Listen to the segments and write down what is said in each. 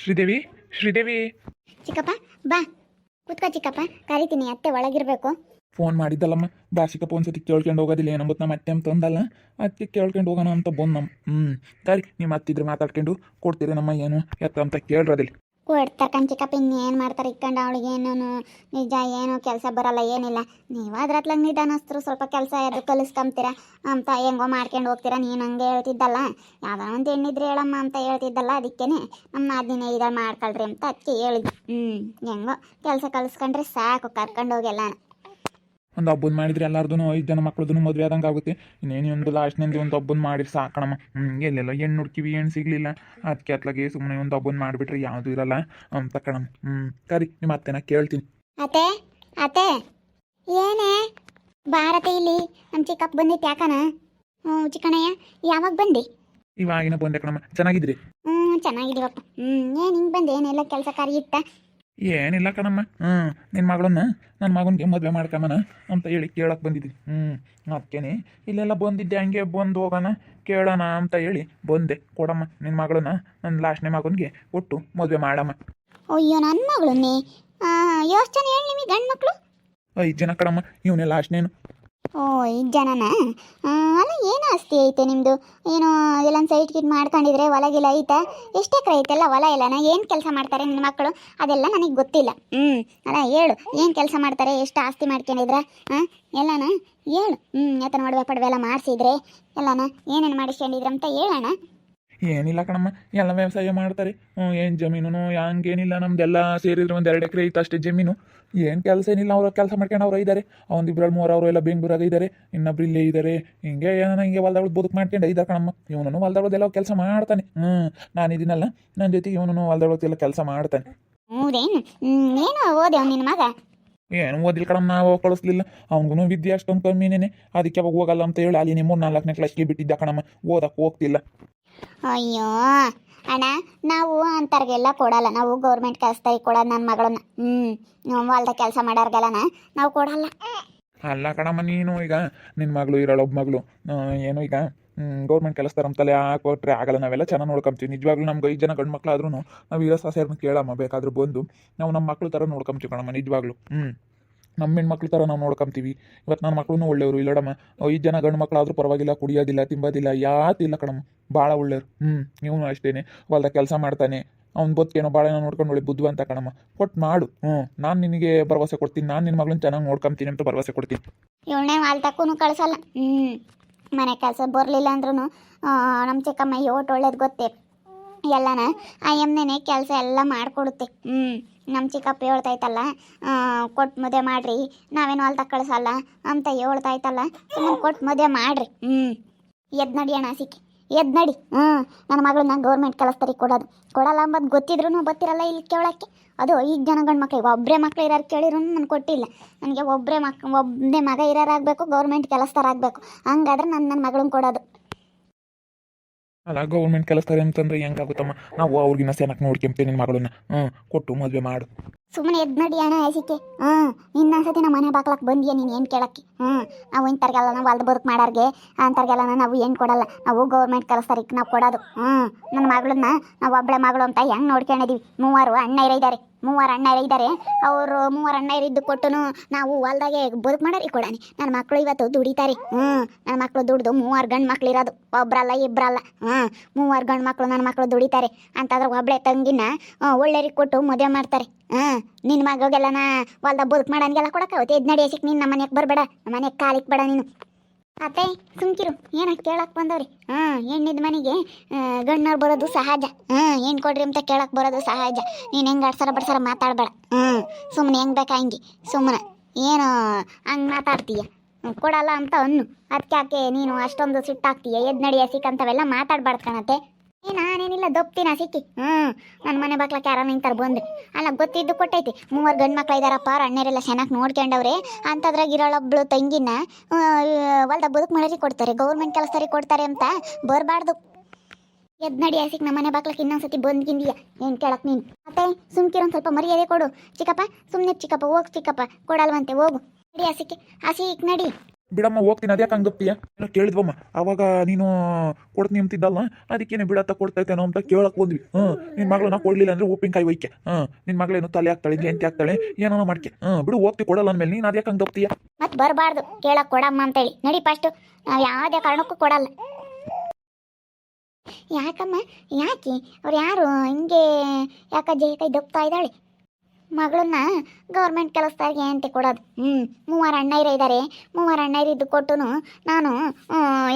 ಶ್ರೀದೇವಿ ಶ್ರೀದೇವಿ ಚಿಕ್ಕಪ್ಪ ಬಾ ಕೂತ್ಕೋ ಚಿಕ್ಕಪ್ಪ, ಕರಿತೀನಿ. ಅತ್ತೆ ಒಳಗಿರ್ಬೇಕು. ಫೋನ್ ಮಾಡಿದ್ದಲ್ಲಮ್ಮ ಬಾ ಚಿಕ್ಕಪ್ಪ ಒಂದ್ಸತಿ ಕೇಳ್ಕೊಂಡು ಹೋಗೋದಿಲ್ಲ ಏನಂಬತ್ತು ನಮ್ಮ ಅತ್ತೆ ಅಂತ ಅಂದಲ್ಲ, ಅದಕ್ಕೆ ಕೇಳ್ಕೊಂಡು ಹೋಗೋಣ ಅಂತ ಬಂದು ಸರಿ ನೀವು ಮತ್ತಿದ್ರೆ ಮಾತಾಡ್ಕೊಂಡು ಕೊಡ್ತೀರಿ ನಮ್ಮ ಏನು ಎತ್ತ ಅಂತ ಕೇಳ್ರದಿಲ್ಲ. ಕೊಡ್ತಾರೆ ಚಿಕ್ಕಪ್ಪ, ಇನ್ನೇನು ಮಾಡ್ತಾರೆ ಇಕ್ಕೊಂಡು ಅವಳಿಗೆ ಏನೂ ನಿಜ ಏನೋ ಕೆಲಸ ಬರಲ್ಲ ಏನಿಲ್ಲ. ನೀವು ಅದ್ರತ್ಲಾಗ ನಿಧಾನಸ್ತರು ಸ್ವಲ್ಪ ಕೆಲಸ ಅದು ಕಲಿಸ್ಕೊಂತೀರ ಅಂತ ಹೆಂಗೋ ಮಾಡ್ಕೊಂಡು ಹೋಗ್ತೀರಾ. ನೀನು ಹಂಗೆ ಹೇಳ್ತಿದ್ದಲ್ಲ, ಯಾವುದೋ ಒಂದು ಹೆಣ್ಣಿದ್ರೆ ಹೇಳಮ್ಮ ಅಂತ ಹೇಳ್ತಿದ್ದಲ್ಲ, ಅದಕ್ಕೇನೆ ನಮ್ಮ ನಾದಿನೇ ಇದ ಮಾಡ್ಕೊಳ್ರಿ ಅಂತ ಅದಕ್ಕೆ ಹೇಳಿದ್ವಿ. ಹೆಂಗೋ ಕೆಲಸ ಕಲಿಸ್ಕೊಂಡ್ರೆ ಸಾಕು, ಕರ್ಕೊಂಡು ಹೋಗಿ ಎಲ್ಲ. ಒಂದು ಹಬ್ಬನ ಮಾಡಿದ್ರೆ ಎಲ್ಲಾರ್ದು 5 ಜನ ಮಕ್ಳದ್ದು ಮದುವೆ ಆದಂಗೆ ಆಗುತ್ತೆ. ಇನ್ನೇನು ಒಂದು ಲಾಸ್ಟ್ನಿಂದ ಒಂದು ಹಬ್ಬನ ಮಾಡಿರಿ ಸಾಕಣಮ್ಮ. ಎಲ್ಲೆಲ್ಲ ಹೆಣ್ಣು ಹುಡ್ಕಿವಿ, ಹೆಣ್ಣು ಸಿಗಲಿಲ್ಲ, ಅದಕ್ಕೆ ಅತ್ಲಾಗೆ ಸುಮ್ಮನೆ ಒಂದು ಹಬ್ಬನ ಮಾಡಿಬಿಟ್ರೆ ಯಾವುದೂ ಇರಲ್ಲ ಅಂತ ಕಣಮ್ಮ. ಕರಿ ನಿಮ್ಮ ಅತ್ತೆನ ಕೇಳ್ತೀನಿ. ಅತ್ತೆ ಅತ್ತೆ ಏನೇ ಭಾರತ ಇಲ್ಲಿ ನಮ್ಮ ಚಿಕ್ಕಪ್ಪ ಬಂದಿತ್ತು ಯಾಕನ? ಚಿಕ್ಕಣ್ಣಯ್ಯ ಯಾವಾಗ ಬಂದು? ಇವಾಗಿನ ಬಂದೆ ಕಣಮ್ಮ. ಚೆನ್ನಾಗಿದ್ರಿ? ಚೆನ್ನಾಗಿದ್ದೀವಪ್ಪ. ಏನು ಹಿಂಗೆ ಬಂದೆ? ಏನೆಲ್ಲ ಕೆಲಸ ಕಾರ್ಯ ಇತ್ತ? ಏನಿಲ್ಲ ಕಣಮ್ಮ. ನಿನ್ನ ಮಗಳನ್ನ ನನ್ನ ಮಗನಿಗೆ ಮದುವೆ ಮಾಡ್ಕೊಂಬನ ಅಂತ ಹೇಳಿ ಕೇಳಕ್ಕೆ ಬಂದಿದ್ವಿ. ಅದಕ್ಕೇನೆ ಇಲ್ಲೆಲ್ಲ ಬಂದಿದ್ದೆ, ಹಂಗೆ ಬಂದು ಹೋಗೋಣ ಕೇಳೋಣ ಅಂತ ಹೇಳಿ ಬಂದೆ. ಕೊಡಮ್ಮ ನಿನ್ನ ಮಗಳನ್ನ ನನ್ನ ಲಾಸ್ಟ್ನೇ ಮಗನಿಗೆ ಕೊಟ್ಟು ಮದುವೆ ಮಾಡಮ್ಮ. ಅಯ್ಯೋ ನನ್ನ ಮಗಳನ್ನೇ ಎಷ್ಟು ಜನ ಹೇಳಿ ನಿಮಗೆ ಗಂಡು ಮಕ್ಕಳು? 5 ಜನ ಕಣಮ್ಮ, ಇವನೇ ಲಾಸ್ಟ್ನೇನು. ಓ 5 ಜನನಾ? ಅಲ್ಲ ಏನು ಆಸ್ತಿ ಐತೆ ನಿಮ್ಮದು? ಏನು ಎಲ್ಲೊಂದು ಸೈಟ್ ಗಿಟ್ ಮಾಡ್ಕೊಂಡಿದ್ರೆ ಹೊಲಗಿಲ್ಲ ಐತಾ? ಎಷ್ಟು ಎಕರೆ ಐತೆಲ್ಲ ಹೊಲ ಎಲ್ಲನ? ಏನು ಕೆಲಸ ಮಾಡ್ತಾರೆ ನಿನ್ನ ಮಕ್ಕಳು? ಅದೆಲ್ಲ ನನಗೆ ಗೊತ್ತಿಲ್ಲ. ಅಲ್ಲ ಹೇಳು, ಏನು ಕೆಲಸ ಮಾಡ್ತಾರೆ, ಎಷ್ಟು ಆಸ್ತಿ ಮಾಡ್ಕೊಂಡಿದ್ರ ಎಲ್ಲನ ಹೇಳು. ಯಾತ ನೋಡುವ ಪಡುವೆ ಎಲ್ಲ ಮಾಡಿಸಿದ್ರೆ ಎಲ್ಲನ ಏನೇನು ಮಾಡಿಸ್ಕೊಂಡಿದ್ರ ಅಂತ ಹೇಳೋಣ. ಏನಿಲ್ಲ ಕಣಮ್ಮ, ಎಲ್ಲ ವ್ಯವಸಾಯ ಮಾಡ್ತಾರೆ. ಏನು ಜಮೀನು ಹಂಗೇನಿಲ್ಲ, ನಮ್ದೆಲ್ಲ ಸೇರಿದ್ರೆ ಒಂದು 2 ಎಕರೆ ಐತೆ ಅಷ್ಟೇ ಜಮೀನು. ಏನು ಕೆಲಸ ಏನಿಲ್ಲ, ಅವರು ಕೆಲಸ ಮಾಡ್ಕೊಂಡು ಅವ್ರು ಇದ್ದಾರೆ. ಒಂದಿಬ್ರಲ್ಲಿ 3 ಅವರು ಎಲ್ಲ ಬೆಂಗಳೂರಾಗ ಇದ್ದಾರೆ, ಇನ್ನೊಬ್ರು ಇಲ್ಲೇ ಇದ್ದಾರೆ. ಹಿಂಗೆ ಏನೋ ಹಿಂಗೆ ಹೊಲ್ದವಳು ಬದುಕು ಮಾಡ್ಕೊಂಡು ಇದ್ದಾರೆ ಕಣಮ್ಮ. ಇವನು ಹೊಲ್ದವಳದೆಲ್ಲ ಕೆಲಸ ಮಾಡ್ತಾನೆ. ನಾನು ಇದೀನಲ್ಲ, ನನ್ನ ಜೊತೆಗೆ ಇವನು ಹೊಲ್ದವಳದೆಲ್ಲ ಕೆಲಸ ಮಾಡ್ತಾನೆ. ಹೌದೇನು? ಏನು ಓದೆ ನಿನ್ನ ಮಗ? ಏನು ಓದಿಲ್ಲ ಕಣಮ್ಮ, ನಾವು ಕಳಿಸ್ಲಿಲ್ಲ. ಅವ್ನಿಗೂ ವಿದ್ಯೆ ಅಷ್ಟೊಂದು ಕಮ್ಮಿನೇನೆ, ಅದಕ್ಕೆ ಅವಾಗ ಹೋಗಲ್ಲ ಅಂತ ಹೇಳಿ ಅಲ್ಲಿ 3-4ನೇ ಕ್ಲಾಸ್ಗೆ ಬಿಟ್ಟಿದ್ದ ಕಣಮ್ಮ. ಓದಕ್ಕೆ ಹೋಗ್ತಿಲ್ಲ. ಅಯ್ಯೋ ಅಣ್ಣ, ನಾವು ಅಂಥವ್ರಿಗೆಲ್ಲ ಕೊಡಲ್ಲ. ನಾವು ಗೌರ್ಮೆಂಟ್ ಕೆಲಸದಾಗಿ ಕೊಡೋದು ನನ್ನ ಮಗಳನ್ನ. ಹೊಲ್ದ ಕೆಲಸ ಮಾಡೋರ್ಗೆಲ್ಲನ ನಾವು ಕೊಡಲ್ಲ. ಅಲ್ಲ ಕಣಮ್ಮ, ನೀನು ಈಗ ನಿನ್ನ ಮಗಳು ಇರೋಳು ಒಬ್ಬ ಮಗಳು, ಏನು ಈಗ ಗೌರ್ಮೆಂಟ್ ಕೆಲಸದಾರಂತಲೇ ಕೊಟ್ಟರೆ ಆಗಲ್ಲ. ನಾವೆಲ್ಲ ಚೆನ್ನಾಗಿ ನೋಡ್ಕೊಂತೀವಿ. ನಿಜವಾಗ್ಲೂ ನಮ್ಗೆ 5 ಜನ ಗಂಡು ಮಕ್ಕಳಾದ್ರೂ ನಾವು ಇರೋ ಸೊಸೆಯರ್ನ ಕೇಳಮ್ಮ, ಬೇಕಾದ್ರೂ ಬಂದು ನಾವು ನಮ್ಮ ಮಕ್ಳು ಥರ ನೋಡ್ಕೊಂತೀವಿ ಕಣಮ್ಮ. ನಿಜವಾಗ್ಲೂ ನಮ್ಮ ಹೆಣ್ಮಕ್ಳು ಥರ ನಾವು ನೋಡ್ಕೊಂತೀವಿ. ಇವತ್ತು ನನ್ನ ಮಕ್ಕಳು ಒಳ್ಳೆಯವರು ಇಲ್ಲಡಮ್ಮ. 5 ಜನ ಗಂಡು ಮಕ್ಕಳಾದ್ರೂ ಪರವಾಗಿಲ್ಲ, ಕುಡಿಯೋದಿಲ್ಲ, ತಿಂಬೋದಿಲ್ಲ, ಯಾತಿಲ್ಲ ಕಣಮ್ಮ, ಭಾಳ ಒಳ್ಳೆಯವರು. ಇವನು ಅಷ್ಟೇ ಹೊಲ್ದ ಕೆಲಸ ಮಾಡ್ತಾನೆ. ಅವ್ನು ಬದುಕೇನೋ ಭಾಳ ನೋಡ್ಕೊಂಡು ಒಳ್ಳೆ ಬುದ್ಧಿವಂತ ಕಣಮ್ಮ. ಕೊಟ್ಟು ಮಾಡು. ನಾನು ನಿನಗೆ ಭರವಸೆ ಕೊಡ್ತೀನಿ, ನಾನು ನಿನ್ನ ಮಗಳನ್ನ ಚೆನ್ನಾಗಿ ನೋಡ್ಕೊಂತೀನಿ ಅಂತ ಭರವಸೆ ಕೊಡ್ತೀನಿ. ಇವಳನ್ನೇ ಹೊಲ್ತಕ್ಕೂ ಕಳಿಸಲ್ಲ. ಮನೆ ಕೆಲಸ ಬರಲಿಲ್ಲ ಅಂದ್ರೂ ನಮ್ಮ ಚಿಕ್ಕಮ್ಮ ಓಟ್ ಒಳ್ಳೇದು ಗೊತ್ತೇ. ಎಲ್ಲನ ಆ ಎಮ್ನೆನೇ ಕೆಲಸ ಎಲ್ಲ ಮಾಡಿಕೊಡುತ್ತೆ. ನಮ್ಮ ಚಿಕ್ಕಪ್ಪ ಹೇಳ್ತಾಯ್ತಲ್ಲ, ಕೊಟ್ಟು ಮದುವೆ ಮಾಡಿರಿ, ನಾವೇನು ಹೊಲ್ದಾಗ ಕಳಿಸಲ್ಲ ಅಂತ ಹೇಳ್ತಾಯ್ತಲ್ಲ. ಸುಮ್ಮನೆ ಕೊಟ್ಟು ಮದುವೆ ಮಾಡಿರಿ. ಎದ್ದು ನಡಿ ಅಣ್ಣ, ಸಿಕ್ಕಿ ಎದ್ದು ನಡಿ. ನನ್ನ ಮಗಳನ್ನ ಗೌರ್ಮೆಂಟ್ ಕೆಲಸದಾರಿಗೆ ಕೊಡಲ್ಲ ಅಂಬದು ಗೊತ್ತಿದ್ರು ಬರ್ತಿರಲ್ಲ ಇಲ್ಲಿ ಕೇಳೋಕ್ಕೆ. ಅದು 5 ಜನ ಗಂಡು ಮಕ್ಕಳಿಗೆ ಒಬ್ಬರೇ ಮಕ್ಳು ಇರೋರು ಕೇಳಿದ್ರು ನಾನು ಕೊಟ್ಟಿಲ್ಲ. ನನಗೆ ಒಬ್ಬನೇ ಮಗ ಇರೋರಾಗಬೇಕು, ಗೌರ್ಮೆಂಟ್ ಕೆಲಸದಾರಾಗಬೇಕು. ಹಂಗಾದ್ರೆ ನನ್ನ ಮಗಳನ್ನ ಕೊಡೋದು. ಅಲ್ಲ, ಗೌರ್ಮೆಂಟ್ ಕೆಲಸದಾರೆ ಅಂತಂದ್ರೆ ಹೆಂಗಾಗುತ್ತಮ್ಮ? ನಾವು ಅವ್ರಿಗಿನ್ನ ಚೆನ್ನಾಗಿ ನೋಡ್ಕೊಂತೀವಿ. ನಿನ್ನ ಮಗಳನ್ನ ಕೊಟ್ಟು ಮದುವೆ ಮಾಡು. ಸುಮ್ಮನೆ ಎದ್ದು ನಡಿ ಅಣ್ಣ, ಐಸಿಕೆ. ಇನ್ನೊಂದ್ಸತಿ ನಮ್ಮ ಮನೆ ಬಾಕ್ಲಕ್ಕೆ ಬಂದಿಯಾ ನೀನು ಏನು ಕೇಳೋಕ್ಕೆ? ನಾವು ಇಂಥವ್ರಿಗೆಲ್ಲ ನಾವು ಹೊಲ್ದ ಬದುಕು ಮಾಡೋರಿಗೆ ಅಂಥವ್ರಿಗೆಲ್ಲ ನಾವು ಏನು ಕೊಡಲ್ಲ. ನಾವು ಗೌರ್ಮೆಂಟ್ ಕೆಲಸದಾರಿಗೆ ನಾವು ಕೊಡೋದು. ನನ್ನ ಮಗಳನ್ನ ನಾವು ಒಬ್ಬಳೆ ಮಗಳು ಅಂತ ಹೆಂಗೆ ನೋಡ್ಕೊಂಡಿದ್ದೀವಿ. 3 ಅಣ್ಣಯ್ಯರಿದ್ದಾರೆ, 3 ಅಣ್ಣಯ್ಯರಿದ್ದಾರೆ. ಅವರು 3 ಅಣ್ಣಯ್ಯರಿದ್ದು ಕೊಟ್ಟು ನಾವು ಹೊಲ್ದಾಗೆ ಬದುಕು ಮಾಡೋರಿಗೆ ಕೊಡಾನೆ. ನನ್ನ ಮಕ್ಕಳು ಇವತ್ತು ದುಡಿತಾರೆ. ನನ್ನ ಮಕ್ಕಳು ದುಡ್ದು 3 ಗಂಡು ಮಕ್ಳು ಇರೋದು, ಒಬ್ರಲ್ಲ ಇಬ್ಬರಲ್ಲ. 3 ಗಂಡು ಮಕ್ಕಳು ನನ್ನ ಮಕ್ಕಳು ದುಡಿತಾರೆ ಅಂತಂದ್ರೆ ಒಬ್ಬಳೆ ತಂಗಿನ ಒಳ್ಳೆಯರಿಗೆ ಕೊಟ್ಟು ಮದುವೆ ಮಾಡ್ತಾರೆ. ನಿನ್ನ ಮಗಗೆಲ್ಲನ ಹೊಲ್ದ ಬದುಕು ಮಾಡೋನಿಗೆಲ್ಲ ಕೊಡೋಕ್ಕಾಗುತ್ತೆ? ಎದ್ದು ನಡಿ ಸಿಕ್, ನೀನು ನಮ್ಮ ಮನೆಗೆ ಬರಬೇಡ, ನಮ್ಮ ಮನೆಗೆ ಕಾಲಿಕ್ಕೆ ಬೇಡ ನೀನು. ಅತ್ತೆ ಸುಮ್ಕಿರು, ಏನ ಕೇಳಕ್ಕೆ ಬಂದವ್ರಿ? ಹೆಣ್ಣಿದ ಮನೆಗೆ ಗಣ್ಣವ್ರು ಬರೋದು ಸಹಜ. ಏನು ಕೊಡ್ರಿ ಅಂತ ಕೇಳಕ್ಕೆ ಬರೋದು ಸಹಜ. ನೀನು ಹೆಂಗೆ ಅಡ್ಸರ ಬಡ್ಸರ ಮಾತಾಡಬೇಡ. ಸುಮ್ಮನೆ ಹೆಂಗೆ ಬೇಕಾ ಹಂಗೆ ಸುಮ್ಮನೆ ಏನು ಹಂಗೆ ಮಾತಾಡ್ತೀಯ. ಕೊಡಲ್ಲ ಅಂತ ಅನ್ನು, ಅದಕ್ಕೆ ಯಾಕೆ ನೀನು ಅಷ್ಟೊಂದು ಸಿಟ್ಟಾಗ್ತೀಯ? ಎದ್ದು ನಡಿಯ ಸಿಕ್ಕಂತವೆಲ್ಲ ಮಾತಾಡ್ಬಾರ್ದು ಕಣತ್ತೆ. ನಾನೇನಿಲ್ಲ ದೊಪ್ತೀನ ಸಿಕ್ಕಿ. ನನ್ನ ಮನೆ ಬಾಕ್ಲಕ್ಕೆ ಯಾರ ನಿಂತಾರೆ ಬಂದು. ಅಲ್ಲ ಗೊತ್ತಿದ್ದು ಕೊಟ್ಟೈತಿ. 3 ಗಂಡು ಮಕ್ಳು ಇದ್ದಾರಪ್ಪ, ಅವ್ರ ಅಣ್ಣರೆಲ್ಲ ಚೆನ್ನಾಗಿ ನೋಡ್ಕೊಂಡವ್ರೆ ಅಂಥದ್ರಾಗ ಇರೋಳೊಬ್ಳು ತಂಗಿನ ಹೊಲ್ದ ಬದುಕು ಮಾಡೋರಿಗೆ ಕೊಡ್ತಾರೆ, ಗೌರ್ಮೆಂಟ್ ಕೆಲಸದವ್ರಿಗೆ ಕೊಡ್ತಾರೆ ಅಂತ ಬರಬಾರ್ದು. ಎದ್ದು ನಡಿ ಹಸಿಕ್, ನಮ್ಮ ಮನೆ ಬಾಕ್ಲಕ್ಕೆ ಇನ್ನೊಂದ್ಸತಿ ಬಂದ್ಗಿಂದೀಯ ಏನು ಕೇಳಕ್ಕೆ ನೀನು? ಮತ್ತೆ ಸುಮ್ಕಿರೋ ಸ್ವಲ್ಪ ಮರ್ಯಾದೆ ಕೊಡು ಚಿಕ್ಕಪ್ಪ. ಸುಮ್ಮನೆ ಚಿಕ್ಕಪ್ಪ ಹೋಗಿ ಚಿಕ್ಕಪ್ಪ, ಕೊಡಲ್ವಂತೆ ಹೋಗು. ನಡಿ ಹಸಿಕ್ಕೆ, ಹಸಿಕ್ ನಡಿ. ಬಿಡಮ್ಮ ಹೋಗ್ತೀನಿ ಅದ್ಯಾಕೆ ಹಂಗಪ್ತೀಯ ಏನೋ ಕೇಳಿದ್ವಮ್ಮ ಅವಾಗ ನೀನು ಕೊಡ್ತೀನಿ ಅಂತಿದ್ದಲ್ಲ ಅದಕ್ಕೇನೆ ಬಿಡತ್ತ ಕೊಡ್ತೈತೇನೋ ಅಂತ ಕೇಳಕ್ ಬಂದ್ವಿ ನಿನ್ನ ಮಗಳನ್ನ ಕೊಡ್ಲಿಲ್ಲ ಅಂದ್ರೆ ಉಪ್ಪಿನಕಾಯಿ ಒಯ್ಕೆ ನಿನ್ನ ಮಗಳೇನು ತಲೆ ಆಗ್ತಾಳೆ ಎಂತಿ ಆಗ್ತಾಳೆ ಏನೋ ಮಾಡ್ಕೆ ಬಿಡು ಹೋಗ್ತಿ ಕೊಡಲ್ಲ ಅಂದ್ಮೇಲೆ ನೀನು ಅದ್ಯಾಕೆ ಹಂಗಪ್ತೀಯ ಮತ್ತೆ ಬರಬಾರ್ದು ಕೇಳಕ್ ಕೊಡಮ್ಮ ಅಂತೇಳಿ ನಡಿ ಫಸ್ಟು ನಾವು ಯಾವುದೇ ಕಾರಣಕ್ಕೂ ಕೊಡಲ್ಲ. ಯಾಕಮ್ಮ ಯಾಕೆ ಅವ್ರು ಯಾರು ಹಿಂಗೆ ಯಾಕಜ್ಜೆ ಕೈ ದಪ್ತಾ ಇದ್ದಾಳೆ ಮಗಳನ್ನ ಗೌರ್ಮೆಂಟ್ ಕೆಲಸದಾಗೆ ಅಂತ ಕೊಡೋದು. ಮೂವರು ಅಣ್ಣಯ್ಯರು ಇದ್ದಾರೆ, ಮೂವರು ಅಣ್ಣಯ್ಯರು ಇದ್ದು ಕೊಟ್ಟು ನಾನು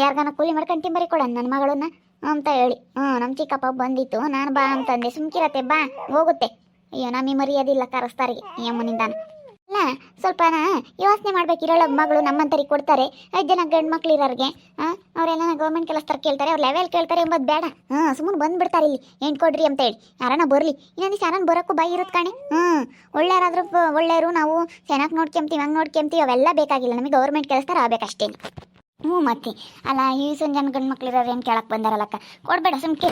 ಯಾರಿಗಾನ ಕೂಲಿ ಮಾಡ್ಕೊಂಡು ತಿಂಬರಿ ಕೊಡೋಣ ನನ್ನ ಮಗಳನ್ನ ಅಂತ ಹೇಳಿ ನಮ್ಮ ಚಿಕ್ಕಪ್ಪ ಬಂದಿತ್ತು ನಾನು ಬಾ ಅಂತಂದೆ. ಸುಮ್ಕಿರತ್ತೆ ಬಾ ಹೋಗುತ್ತೆ. ಅಯ್ಯೋ ನಮಗೆ ಮರ್ಯಾದಿಲ್ಲ ಕರೆಸ್ತಾರಿಗೆ ಈ ಅಮ್ಮನಿಂದಾನ. ಅಲ್ಲ ಸ್ವಲ್ಪನ ಯೋಚನೆ ಮಾಡ್ಬೇಕು. ಇರೋಳ ಮಗಳು ನಮ್ಮಂತರಿಗೆ ಕೊಡ್ತಾರೆ, 5 ಜನ ಗಂಡು ಮಕ್ಳು ಇರೋರಿಗೆ ಅವರೆಲ್ಲ ಗೌರ್ಮೆಂಟ್ ಕೆಲಸದಾರ ಕೇಳ್ತಾರೆ, ಅವ್ರು ಲೆವೆಲ್ ಕೇಳ್ತಾರೆ ಎಂಬುದು ಬೇಡ. ಸುಮ್ಮನೆ ಬಂದುಬಿಡ್ತಾರೆ ಇಲ್ಲಿ ಏನು ಕೊಡ್ರಿ ಅಂತ ಹೇಳಿ. ಯಾರನ್ನ ಬರಲಿ ಇನ್ನೊಂದು ಯಾರನ್ನ ಬರೋಕ್ಕೂ ಬಾಯಿ ಇರುತ್ತೆ ಕಾಣಿ. ಒಳ್ಳೆಯರಾದ್ರೂ ಒಳ್ಳೆಯರು ನಾವು ಚೆನ್ನಾಗಿ ನೋಡ್ಕೊಂತೀವಿ ಹಂಗೆ ನೋಡ್ಕೊಂತೀವಿ ಅವೆಲ್ಲ ಬೇಕಾಗಿಲ್ಲ, ನಮಗೆ ಗೌರ್ಮೆಂಟ್ ಕೆಲಸದಾರ ಆಗಬೇಕಷ್ಟೇ. ಮತ್ತೆ ಅಲ್ಲ ಈ ಜನ ಗಂಡು ಮಕ್ಳು ಇರೋರು ಏನು ಕೇಳಕ್ಕೆ ಬಂದಾರಲ್ಲಕ್ಕ ಕೊಡಬೇಡ ಸುಮ್ಕೆ.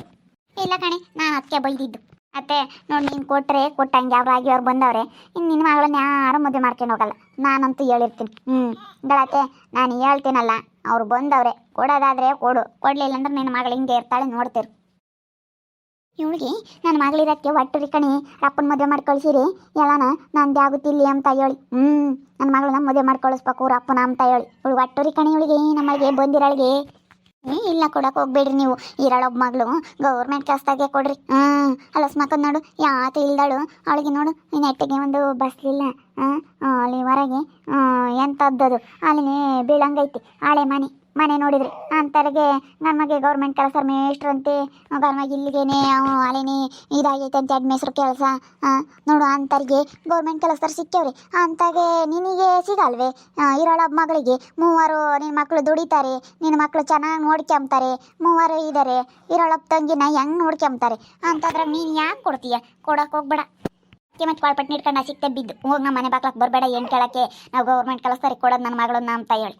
ಇಲ್ಲ ಕಣೆ ನಾನು ಅದಕ್ಕೆ ಬೈದಿದ್ದು. ಅತ್ತೆ ನೋಡಿ ನೀನು ಕೊಟ್ಟರೆ ಕೊಟ್ಟಂಗೆ ಅವ್ರು ಆಗಿ ಅವ್ರು ಬಂದವ್ರೆ ಇನ್ನು ನಿನ್ನ ಮಗಳನ್ನ ಯಾರು ಮದುವೆ ಮಾಡ್ಕೊಂಡು ಹೋಗಲ್ಲ ನಾನಂತೂ ಹೇಳಿರ್ತೀನಿ. ಗಳತ್ತೆ ನಾನು ಹೇಳ್ತೀನಲ್ಲ ಅವ್ರು ಬಂದವ್ರೆ ಕೊಡೋದಾದರೆ ಕೊಡು, ಕೊಡಲಿಲ್ಲ ಅಂದ್ರೆ ನಿನ್ನ ಮಗಳು ಹಿಂಗೆ ಇರ್ತಾಳೆ ನೋಡ್ತೀರಿ. ಇವಳಿಗೆ ನನ್ನ ಮಗಳಿರೋಕ್ಕೆ ಒಟ್ಟು ಕಣಿ ಅಪ್ಪನ ಮದುವೆ ಮಾಡಿ ಕಳಿಸಿರಿ ಎಲ್ಲನ ನಂದು ಆಗುತ್ತಿಲ್ಲ ಅಂತ ಹೇಳಿ. ನನ್ನ ಮಗಳನ್ನ ಮದುವೆ ಮಾಡಿ ಕಳಿಸ್ಬೇಕು ಅವ್ರ ಅಪ್ಪನ ಅಂತ ಹೇಳಿ. ಇವಳು ಒಟ್ಟು ಕಣಿ ಇವಳಿಗೆ ನಮಗೆ ಬಂದಿರೋಳಿಗೆ ಇಲ್ಲ ಕೊಡಕ್ಕೆ ಹೋಗ್ಬೇಡ್ರಿ ನೀವು. ಇರೋಳೊಬ್ಬ ಮಗಳು ಗೌರ್ಮೆಂಟ್ ಕೆಲಸದಾಗೆ ಕೊಡ್ರಿ. ಅಲಸ್ಮಕ್ಕದ್ ನೋಡು ಯಾತ ಇಲ್ದಾಳು ಅವಳಿಗೆ ನೋಡು ನೆಟ್ಟಿಗೆ ಒಂದು ಬಸ್ಲಿಲ್ಲ ಅಲ್ಲಿ ಹೊರಗೆ ಎಂಥದ್ದದು ಅಲ್ಲಿ ಬೀಳಂಗೈತಿ ಹಳೆ ಮನೆ ನೋಡಿದ್ರಿ ಅಂತಾರಿಗೆ ನಮಗೆ ಗೌರ್ಮೆಂಟ್ ಕೆಲಸ ಮೇಷ್ಟ್ರಂತೆ ಗರ್ಮಾಗಿ ಇಲ್ಲಿಗೇನೆ ಅಲ್ಲಿನೇ ಇದಾಗೈತೆ ಅಂತ ಎರಡು ಮೆಸ್ರು ಕೆಲಸ ನೋಡು ಅಂತಾರಿಗೆ ಗೌರ್ಮೆಂಟ್ ಕೆಲಸದಾರ ಸಿಕ್ಕವ್ರಿ ಅಂತಾಗೆ ನಿನಗೆ ಸಿಗಲ್ವೇ? ಇರೋಳ ಮಗಳಿಗೆ 3 ನಿನ್ನ ಮಕ್ಕಳು ದುಡಿತಾರೆ, ನಿನ್ನ ಮಕ್ಕಳು ಚೆನ್ನಾಗಿ ನೋಡ್ಕೊಂತಾರೆ, 3 ಇದ್ದಾರೆ, ಇರೋಳಪ್ಪ ತಂಗಿನ ಹೆಂಗೆ ನೋಡ್ಕೊಂತಾರೆ ಅಂತಂದ್ರೆ ನೀನು ಯಾಕೆ ಕೊಡ್ತೀಯ? ಕೊಡಕ್ಕೆ ಹೋಗ್ಬೇಡ. ಮತ್ತೆ ಪಾಳ್ಪಟ್ಟು ನಿಡ್ಕೊಂಡು ಸಿಕ್ತೆ ಬಿದ್ದು ಹೋಗಿ ನಮ್ಮ ಮನೆ ಬಾಕ್ಲಕ್ಕೆ ಬರಬೇಡ ಏನು ಕೇಳೋಕ್ಕೆ ನಾವು ಗೌರ್ಮೆಂಟ್ ಕೆಲಸದಾರಿಗೆ ಕೊಡೋದು ನನ್ನ ಮಗಳನ್ನ ಅಂತ ಹೇಳಿ.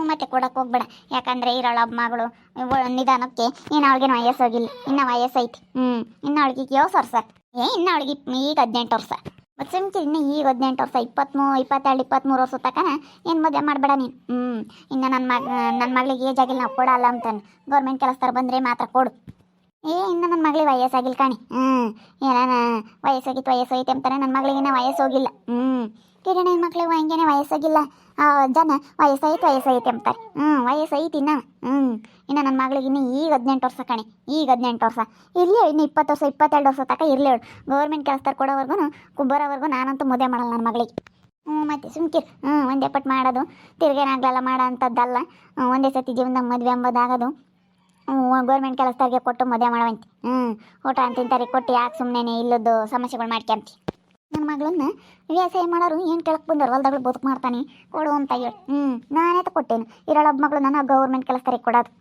ಮತ್ತೆ ಕೊಡಕ್ಕೆ ಹೋಗ್ಬೇಡ. ಯಾಕಂದರೆ ಇರೋಳೊಬ್ಬ ಮಗಳು ನಿಧಾನಕ್ಕೆ ಇನ್ನು ಅವಳಿಗೇನು ವಯಸ್ಸೋಗಿಲ್ಲ, ಇನ್ನು ವಯಸ್ಸೈತಿ. ಇನ್ನು ಅವಳಿಗೆ ಯೋಸ ವರ್ಷ ಇನ್ನು ಅವಳಿಗೆ ಈಗ 18 ವರ್ಷ. ಮತ್ತು ಸುಮ್ಕೆ ಇನ್ನು ಈಗ 18 ವರ್ಷ 22, 23 ವರ್ಷ ತನಕ ಏನು ಮದುವೆ ಮಾಡಬೇಡ ನೀನು. ಇನ್ನು ನನ್ನ ಮಗಳಿಗೆ ಏಜ್ ಆಗಿಲ್ಲ ನಾವು ಕೊಡಲ್ಲ ಅಂತಾನೆ. ಗೌರ್ಮೆಂಟ್ ಕೆಲಸದಾರ ಬಂದರೆ ಮಾತ್ರ ಕೊಡು. ಇನ್ನು ನನ್ನ ಮಗಳಿಗೆ ವಯಸ್ಸಾಗಿಲ್ಲ ಕಾಣಿ. ಏನಾನ ವಯಸ್ಸೋಗೈತೆ ಅಂತಾನೆ ನನ್ನ ಮಗಳಿಗಿನ್ನ ವಯಸ್ಸೋಗಿಲ್ಲ. ಕಿರಣ ಮಕ್ಳಿಗೆ ಹಂಗೇನೆ ವಯಸ್ಸಾಗಿಲ್ಲ ಜನ ವಯಸ್ಸೈತೆ ಅಂತಾರೆ. ವಯಸ್ಸೈತಿ ಇನ್ನು ನನ್ನ ಮಗಳಿಗೆ ಇನ್ನು ಈಗ 18 ವರ್ಷ ಕಣೆ, ಈಗ 18 ವರ್ಷ ಇರಲಿ. ಇನ್ನು 20 ವರ್ಷ 22 ವರ್ಷ ತನಕ ಇರಲಿ ಅವಳು. ಗೌರ್ಮೆಂಟ್ ಕೆಲಸದಾರ ಕೊಡೋವರೆಗೂ ಬರೋವರೆಗೂ ನಾನಂತೂ ಮದುವೆ ಮಾಡಲ್ಲ ನನ್ನ ಮಗಳಿಗೆ. ಮತ್ತೆ ಸುಮ್ಕಿರ್ ಒಂದೇ ಪಟ್ಟು ಮಾಡೋದು ತಿರ್ಗೇನಾಗ್ಲಲ್ಲ ಮಾಡೋ ಅಂಥದ್ದಲ್ಲ. ಒಂದೇ ಸತಿ ಜೀವನದಾಗ ಮದುವೆ ಅಂಬೋದಾಗೋದು ಗೌರ್ಮೆಂಟ್ ಕೆಲಸದಾರಿಗೆ ಕೊಟ್ಟು ಮದುವೆ ಮಾಡುವಂತೆ. ಊಟ ಅಂತಿಂತಾರೆ ಕೊಟ್ಟು ಯಾಕೆ ಸುಮ್ಮನೆ ಇಲ್ಲದ್ದು ಸಮಸ್ಯೆಗಳು ಮಾಡ್ಕೊಂತಿ. ನನ್ನ ಮಗಳನ್ನ ವ್ಯವಸಾಯ ಮಾಡೋರು ಏನು ಕೇಳಕ್ಕೆ ಬಂದವರು ಹೊಲ್ದಾಗಳು ಬದುಕು ಮಾಡ್ತಾನೆ ಕೊಡು ಅಂತ ಹೇಳಿ ನಾನೇ ಕೊಟ್ಟೇನು. ಇರೋಳೊಬ್ಬ ಮಗಳು ನಾನು ಗೌರ್ಮೆಂಟ್ ಕೆಲಸದಾರಿಗೆ ಕೊಡೋದು.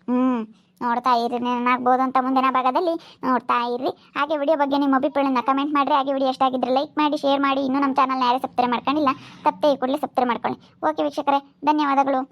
ನೋಡ್ತಾ ಇರ್ರಿ ಏನಾಗ್ಬೋದು ಅಂತ ಮುಂದಿನ ಭಾಗದಲ್ಲಿ ನೋಡ್ತಾ ಇರ್ರಿ. ಹಾಗೆ ವಿಡಿಯೋ ಬಗ್ಗೆ ನಿಮ್ಮ ಅಭಿಪ್ರಾಯನ ಕಮೆಂಟ್ ಮಾಡಿರಿ. ಹಾಗೆ ವಿಡಿಯೋ ಎಷ್ಟಾಗಿದ್ದರೆ ಲೈಕ್ ಮಾಡಿ ಶೇರ್ ಮಾಡಿ. ಇನ್ನೂ ನಮ್ಮ ಚಾನಲ್ನ ಯಾರೇ ಸಬ್ಸ್ಕ್ರೈಬ್ ಮಾಡ್ಕೊಂಡಿಲ್ಲ ತಪ್ಪೇ ಕೂಡಲೇ ಸಬ್ಸ್ಕ್ರೈಬ್ ಮಾಡ್ಕೊಳ್ಳಿ. ಓಕೆ ವೀಕ್ಷಕರೇ ಧನ್ಯವಾದಗಳು.